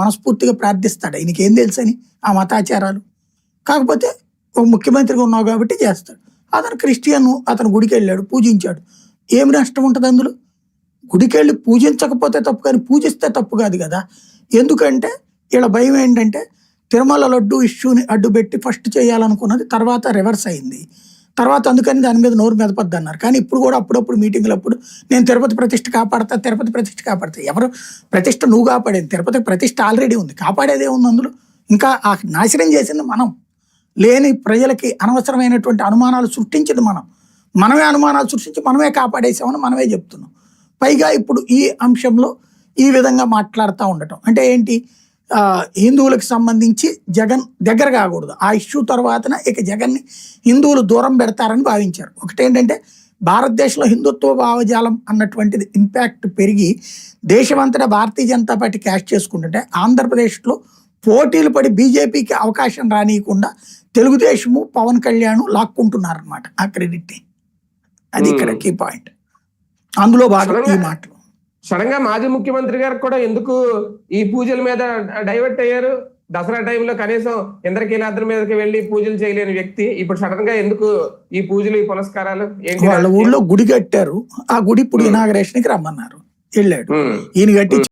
మనస్ఫూర్తిగా ప్రార్థిస్తాడు. ఆయనకి ఏం తెలుసని ఆ మతాచారాలు. కాకపోతే ఒక ముఖ్యమంత్రిగా ఉన్నావు కాబట్టి చేస్తాడు. అతను క్రిస్టియన్, అతను గుడికి వెళ్ళాడు, పూజించాడు. ఏమి నష్టం ఉంటుంది అందులో? గుడికి వెళ్ళి పూజించకపోతే తప్పు, కానీ పూజిస్తే తప్పు కాదు కదా. ఎందుకంటే వీళ్ళ భయం ఏంటంటే తిరుమల లడ్డు ఇష్యూని అడ్డుపెట్టి ఫస్ట్ చేయాలనుకున్నది, తర్వాత రివర్స్ అయింది. తర్వాత అందుకని దాని మీద నోరు మెదపద్దు అన్నారు. కానీ ఇప్పుడు కూడా అప్పుడప్పుడు మీటింగ్లు అప్పుడు నేను తిరుపతి ప్రతిష్ఠ కాపాడతా, తిరుపతి ప్రతిష్ఠ కాపాడతా. ఎవరు ప్రతిష్ఠ? నువ్వు కాపాడేది. తిరుపతి ప్రతిష్ఠ ఆల్రెడీ ఉంది, కాపాడేదే ఉంది అందులో. ఇంకా ఆ నాశనం చేసింది మనం. లేని ప్రజలకి అనవసరమైనటువంటి అనుమానాలు సృష్టించింది మనం. మనమే అనుమానాలు సృష్టించి మనమే కాపాడేసామని మనమే చెప్తున్నాం. పైగా ఇప్పుడు ఈ అంశంలో ఈ విధంగా మాట్లాడుతూ ఉండటం అంటే ఏంటి? హిందువులకు సంబంధించి జగన్ దగ్గర కాకూడదు. ఆ ఇష్యూ తర్వాతన ఇక జగన్ని హిందువులు దూరం పెడతారని భావించారు. ఒకటేంటంటే భారతదేశంలో హిందుత్వ భావజాలం అన్నటువంటిది ఇంపాక్ట్ పెరిగి దేశమంతటా భారతీయ జనతా పార్టీ క్యాష్ చేసుకుంటుంటే ఆంధ్రప్రదేశ్లో పోటీలు పడి బీజేపీకి అవకాశం రానియకుండా తెలుగుదేశము, పవన్ కళ్యాణ్ లాక్కుంటున్నారనమాట ఆ క్రెడిట్ని. అది ఇక్కడ కీ పాయింట్. అందులో భాగం ఈ మాటలు. సడన్ గా మాజీ ముఖ్యమంత్రి గారు కూడా ఎందుకు ఈ పూజల మీద డైవర్ట్ అయ్యారు? దసరా టైంలో కనీసం ఇంద్రకీలాద్రి మీదకి వెళ్ళి పూజలు చేయలేని వ్యక్తి ఇప్పుడు సడన్ గా ఎందుకు ఈ పూజలు, ఈ పునస్కారాలు? వాళ్ళ ఊళ్ళో గుడి కట్టారు, ఆ గుడి ఇప్పుడు ఇనాగరేషన్ కి రమ్మన్నారు, వెళ్ళాడు. ఈయన కట్టి